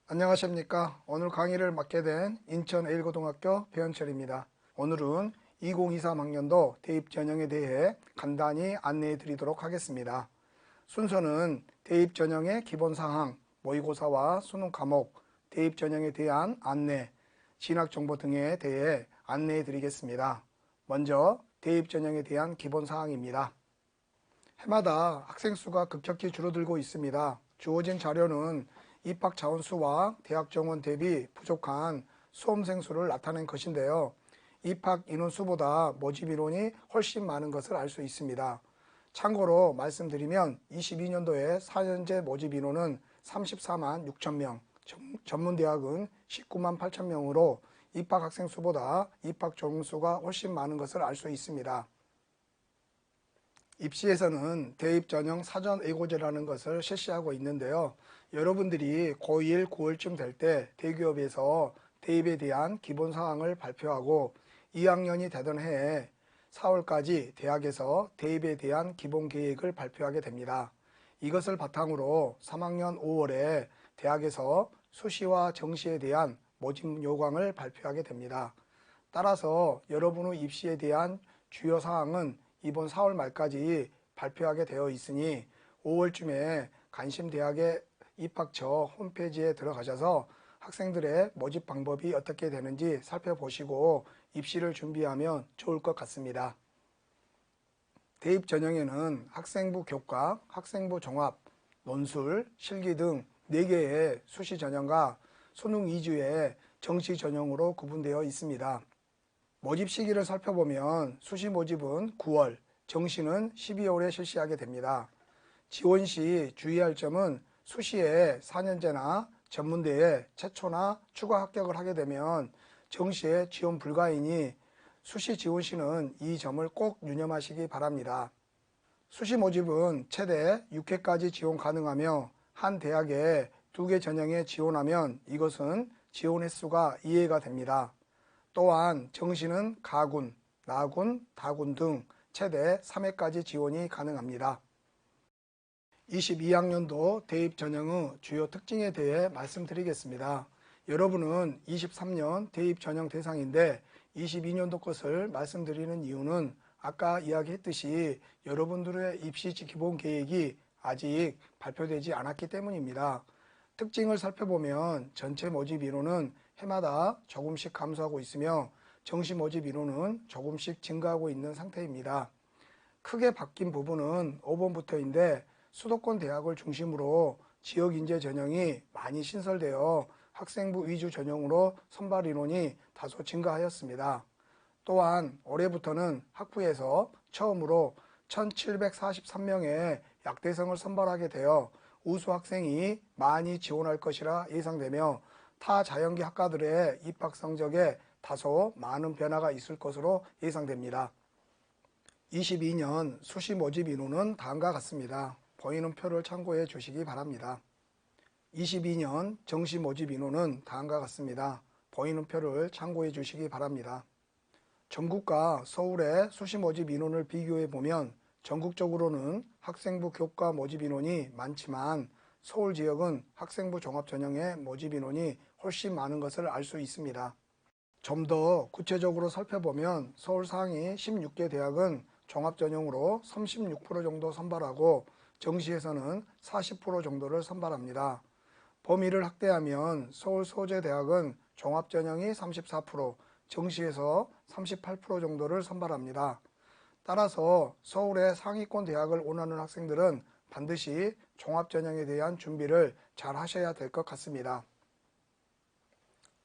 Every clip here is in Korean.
안녕하십니까. 오늘 강의를 맡게 된 인천 에1고등학교 배현철입니다. 오늘은 2023학년도 대입 전형에 대해 간단히 안내해 드리도록 하겠습니다. 순서는 대입 전형의 기본사항, 모의고사와 수능 과목, 대입 전형에 대한 안내, 진학정보 등에 대해 안내해 드리겠습니다. 먼저 대입 전형에 대한 기본사항입니다. 해마다 학생 수가 급격히 줄어들고 있습니다. 주어진 자료는 입학 자원 수와 대학 정원 대비 부족한 수험생 수를 나타낸 것인데요. 입학 인원 수보다 모집 인원이 훨씬 많은 것을 알 수 있습니다. 참고로 말씀드리면 22년도에 4년제 모집 인원은 34만 6천 명, 전문대학은 19만 8천 명으로 입학 학생 수보다 입학 조공 수가 훨씬 많은 것을 알 수 있습니다. 입시에서는 대입 전형 사전 예고제라는 것을 실시하고 있는데요. 여러분들이 고1, 9월쯤 될 때 대기업에서 대입에 대한 기본사항을 발표하고 2학년이 되던 해에 4월까지 대학에서 대입에 대한 기본계획을 발표하게 됩니다. 이것을 바탕으로 3학년 5월에 대학에서 수시와 정시에 대한 모집 요강을 발표하게 됩니다. 따라서 여러분의 입시에 대한 주요 사항은 이번 4월 말까지 발표하게 되어 있으니 5월쯤에 관심대학의 입학처 홈페이지에 들어가셔서 학생들의 모집 방법이 어떻게 되는지 살펴보시고 입시를 준비하면 좋을 것 같습니다. 대입 전형에는 학생부 교과, 학생부 종합, 논술, 실기 등 4개의 수시 전형과 수능 위주의 정시 전형으로 구분되어 있습니다. 모집 시기를 살펴보면 수시 모집은 9월, 정시는 12월에 실시하게 됩니다. 지원 시 주의할 점은 수시에 4년제나 전문대에 최초나 추가 합격을 하게 되면 정시에 지원 불가이니 수시 지원 시는 이 점을 꼭 유념하시기 바랍니다. 수시 모집은 최대 6회까지 지원 가능하며 한 대학에 2개 전형에 지원하면 이것은 지원 횟수가 2회가 됩니다. 또한 정시는 가군, 나군, 다군 등 최대 3회까지 지원이 가능합니다. 22학년도 대입 전형의 주요 특징에 대해 말씀드리겠습니다. 여러분은 23년 대입 전형 대상인데 22년도 것을 말씀드리는 이유는 아까 이야기했듯이 여러분들의 입시 기본 계획이 아직 발표되지 않았기 때문입니다. 특징을 살펴보면 전체 모집 인원은 해마다 조금씩 감소하고 있으며 정시 모집 인원은 조금씩 증가하고 있는 상태입니다. 크게 바뀐 부분은 5번부터인데 수도권 대학을 중심으로 지역 인재 전형이 많이 신설되어 학생부 위주 전형으로 선발 인원이 다소 증가하였습니다. 또한 올해부터는 학부에서 처음으로 1743명의 약대생을 선발하게 되어 우수 학생이 많이 지원할 것이라 예상되며 타 자연계 학과들의 입학 성적에 다소 많은 변화가 있을 것으로 예상됩니다. 22년 수시 모집 인원은 다음과 같습니다. 보이는 표를 참고해 주시기 바랍니다. 22년 정시 모집 인원은 다음과 같습니다. 보이는 표를 참고해 주시기 바랍니다. 전국과 서울의 수시 모집 인원을 비교해 보면 전국적으로는 학생부 교과 모집 인원이 많지만 서울 지역은 학생부 종합 전형의 모집 인원이 훨씬 많은 것을 알 수 있습니다. 좀 더 구체적으로 살펴보면 서울 상위 16개 대학은 종합 전형으로 36% 정도 선발하고 정시에서는 40% 정도를 선발합니다. 범위를 확대하면 서울 소재대학은 종합 전형이 34%, 정시에서 38% 정도를 선발합니다. 따라서 서울의 상위권 대학을 원하는 학생들은 반드시 종합 전형에 대한 준비를 잘 하셔야 될 것 같습니다.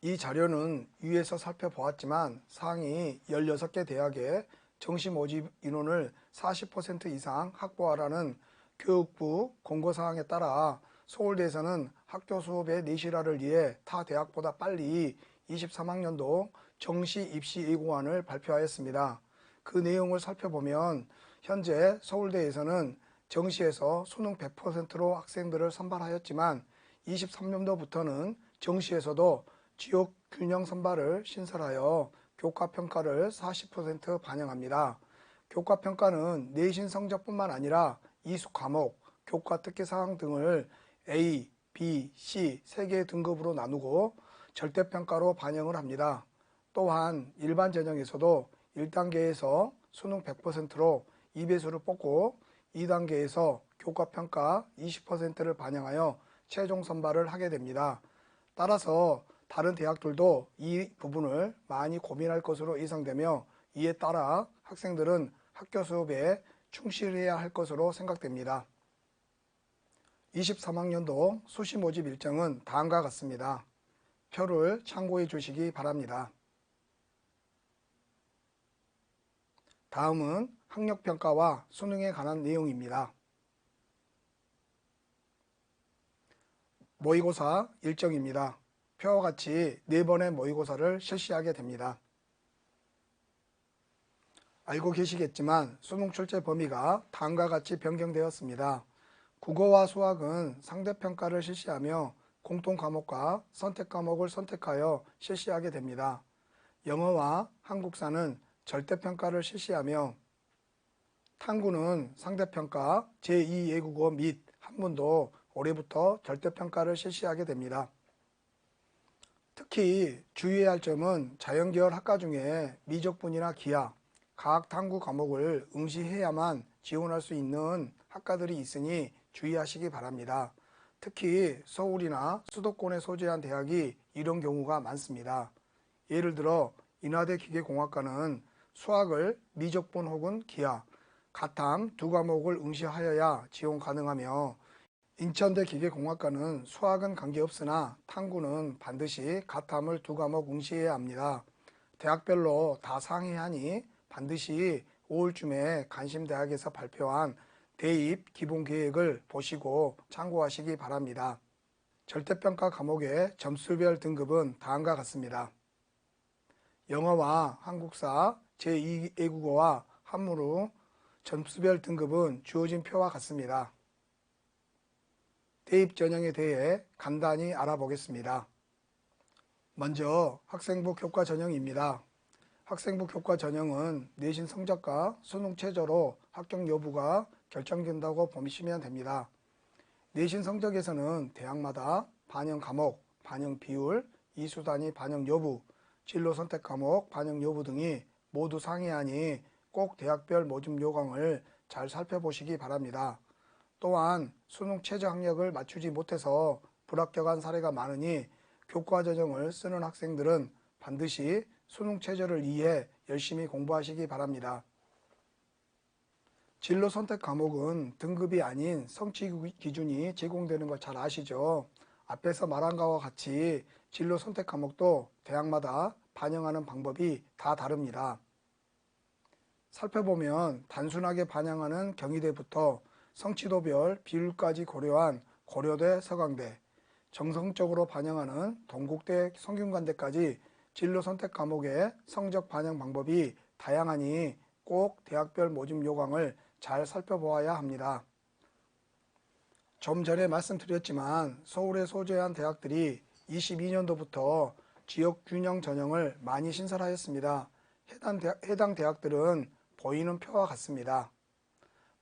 이 자료는 위에서 살펴보았지만 상위 16개 대학의 정시 모집 인원을 40% 이상 확보하라는 교육부 공고사항에 따라 서울대에서는 학교 수업의 내실화를 위해 타 대학보다 빨리 23학년도 정시 입시 예고안을 발표하였습니다. 그 내용을 살펴보면 현재 서울대에서는 정시에서 수능 100%로 학생들을 선발하였지만 23년도부터는 정시에서도 지역 균형 선발을 신설하여 교과평가를 40% 반영합니다. 교과평가는 내신 성적뿐만 아니라 이수 과목, 교과 특기사항 등을 A, B, C 3개의 등급으로 나누고 절대평가로 반영을 합니다. 또한 일반 전형에서도 1단계에서 수능 100%로 2배수를 뽑고 2단계에서 교과평가 20%를 반영하여 최종 선발을 하게 됩니다. 따라서 다른 대학들도 이 부분을 많이 고민할 것으로 예상되며 이에 따라 학생들은 학교 수업에 충실해야 할 것으로 생각됩니다. 23학년도 수시 모집 일정은 다음과 같습니다. 표를 참고해 주시기 바랍니다. 다음은 학력평가와 수능에 관한 내용입니다. 모의고사 일정입니다. 표와 같이 4번의 모의고사를 실시하게 됩니다. 알고 계시겠지만 수능 출제 범위가 다음과 같이 변경되었습니다. 국어와 수학은 상대평가를 실시하며 공통과목과 선택과목을 선택하여 실시하게 됩니다. 영어와 한국사는 절대평가를 실시하며 탐구는 상대평가, 제2외국어 및 한문도 올해부터 절대평가를 실시하게 됩니다. 특히 주의해야 할 점은 자연계열 학과 중에 미적분이나 기하, 과학 탐구 과목을 응시해야만 지원할 수 있는 학과들이 있으니 주의하시기 바랍니다. 특히 서울이나 수도권에 소재한 대학이 이런 경우가 많습니다. 예를 들어 인하대 기계공학과는 수학을 미적분 혹은 기하, 가탐 2과목을 응시하여야 지원 가능하며 인천대 기계공학과는 수학은 관계없으나 탐구는 반드시 가탐을 2과목 응시해야 합니다. 대학별로 다 상이하니 반드시 5월쯤에 간심대학에서 발표한 대입 기본계획을 보시고 참고하시기 바랍니다. 절대평가 과목의 점수별 등급은 다음과 같습니다. 영어와 한국사, 제2외국어와 한문으로 점수별 등급은 주어진 표와 같습니다. 대입 전형에 대해 간단히 알아보겠습니다. 먼저 학생부 교과 전형입니다. 학생부 교과 전형은 내신 성적과 수능 최저로 합격 여부가 결정된다고 보시면 됩니다. 내신 성적에서는 대학마다 반영 과목, 반영 비율, 이수 단위 반영 여부, 진로 선택 과목 반영 여부 등이 모두 상이하니 꼭 대학별 모집 요강을 잘 살펴보시기 바랍니다. 또한 수능 최저 학력을 맞추지 못해서 불합격한 사례가 많으니 교과 전형을 쓰는 학생들은 반드시 수능 최저를 이해 열심히 공부하시기 바랍니다. 진로 선택 과목은 등급이 아닌 성취 기준이 제공되는 걸 잘 아시죠? 앞에서 말한 것과 같이 진로 선택 과목도 대학마다 반영하는 방법이 다 다릅니다. 살펴보면 단순하게 반영하는 경희대부터 성취도별 비율까지 고려한 고려대, 서강대, 정성적으로 반영하는 동국대, 성균관대까지 진로 선택 과목의 성적 반영 방법이 다양하니 꼭 대학별 모집 요강을 잘 살펴보아야 합니다. 좀 전에 말씀드렸지만 서울에 소재한 대학들이 22년도부터 지역 균형 전형을 많이 신설하였습니다. 해당 대학들은 보이는 표와 같습니다.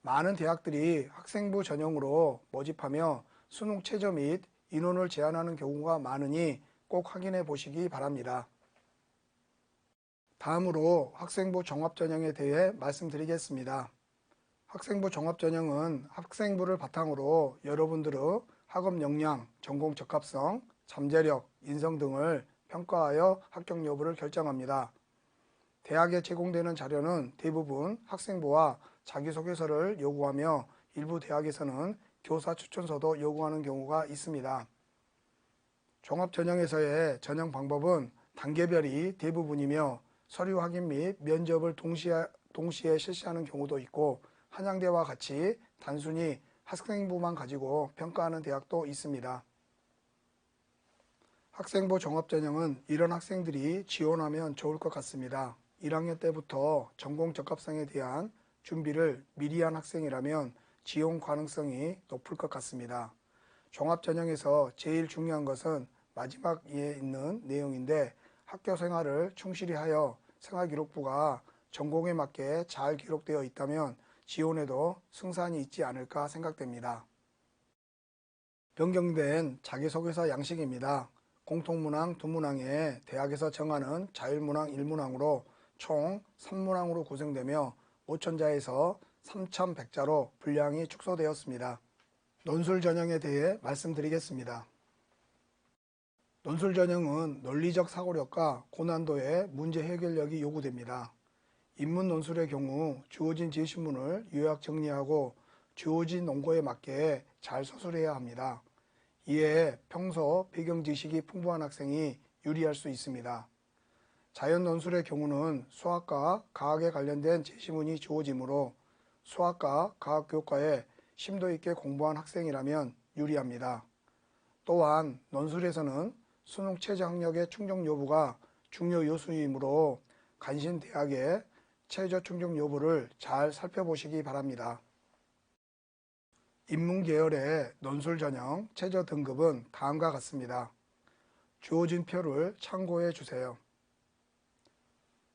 많은 대학들이 학생부 전형으로 모집하며 수능 최저 및 인원을 제한하는 경우가 많으니 꼭 확인해 보시기 바랍니다. 다음으로 학생부 종합전형에 대해 말씀드리겠습니다. 학생부 종합전형은 학생부를 바탕으로 여러분들의 학업 역량, 전공 적합성, 잠재력, 인성 등을 평가하여 합격 여부를 결정합니다. 대학에 제공되는 자료는 대부분 학생부와 자기소개서를 요구하며 일부 대학에서는 교사 추천서도 요구하는 경우가 있습니다. 종합전형에서의 전형 방법은 단계별이 대부분이며 서류 확인 및 면접을 동시에 실시하는 경우도 있고 한양대와 같이 단순히 학생부만 가지고 평가하는 대학도 있습니다. 학생부 종합전형은 이런 학생들이 지원하면 좋을 것 같습니다. 1학년 때부터 전공 적합성에 대한 준비를 미리 한 학생이라면 지원 가능성이 높을 것 같습니다. 종합전형에서 제일 중요한 것은 마지막에 있는 내용인데 학교 생활을 충실히 하여 생활기록부가 전공에 맞게 잘 기록되어 있다면 지원에도 승산이 있지 않을까 생각됩니다. 변경된 자기소개서 양식입니다. 공통문항 2문항에 대학에서 정하는 자율문항 1문항으로 총 3문항으로 구성되며 5천자에서 3,100자로 분량이 축소되었습니다. 논술 전형에 대해 말씀드리겠습니다. 논술 전형은 논리적 사고력과 고난도의 문제 해결력이 요구됩니다. 인문 논술의 경우 주어진 제시문을 요약 정리하고 주어진 논거에 맞게 잘 서술해야 합니다. 이에 평소 배경 지식이 풍부한 학생이 유리할 수 있습니다. 자연 논술의 경우는 수학과 과학에 관련된 제시문이 주어지므로 수학과 과학교과에 심도 있게 공부한 학생이라면 유리합니다. 또한 논술에서는 수능 최저 학력의 충족 여부가 중요 요소이므로 간신대학의 최저 충족 여부를 잘 살펴보시기 바랍니다. 인문계열의 논술 전형 최저 등급은 다음과 같습니다. 주어진 표를 참고해 주세요.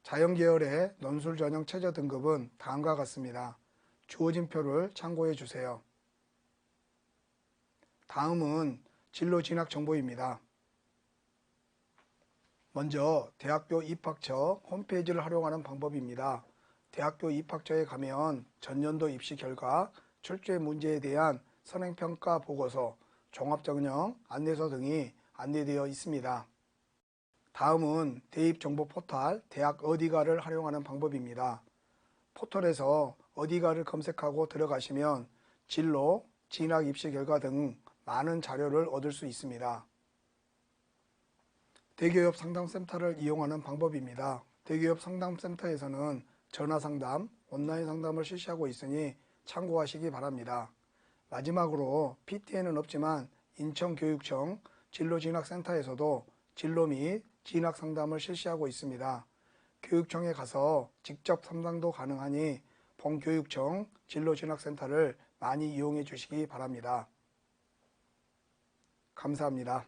자연계열의 논술 전형 최저 등급은 다음과 같습니다. 주어진 표를 참고해 주세요. 다음은 진로 진학 정보입니다. 먼저 대학교 입학처 홈페이지를 활용하는 방법입니다. 대학교 입학처에 가면 전년도 입시 결과, 출제 문제에 대한 선행평가 보고서, 종합전형 안내서 등이 안내되어 있습니다. 다음은 대입정보 포털 대학 어디가를 활용하는 방법입니다. 포털에서 어디가를 검색하고 들어가시면 진로, 진학 입시 결과 등 많은 자료를 얻을 수 있습니다. 대기업 상담센터를 이용하는 방법입니다. 대기업 상담센터에서는 전화상담, 온라인 상담을 실시하고 있으니 참고하시기 바랍니다. 마지막으로 PT에는 없지만 인천교육청 진로진학센터에서도 진로 및 진학 상담을 실시하고 있습니다. 교육청에 가서 직접 상담도 가능하니 본교육청 진로진학센터를 많이 이용해 주시기 바랍니다. 감사합니다.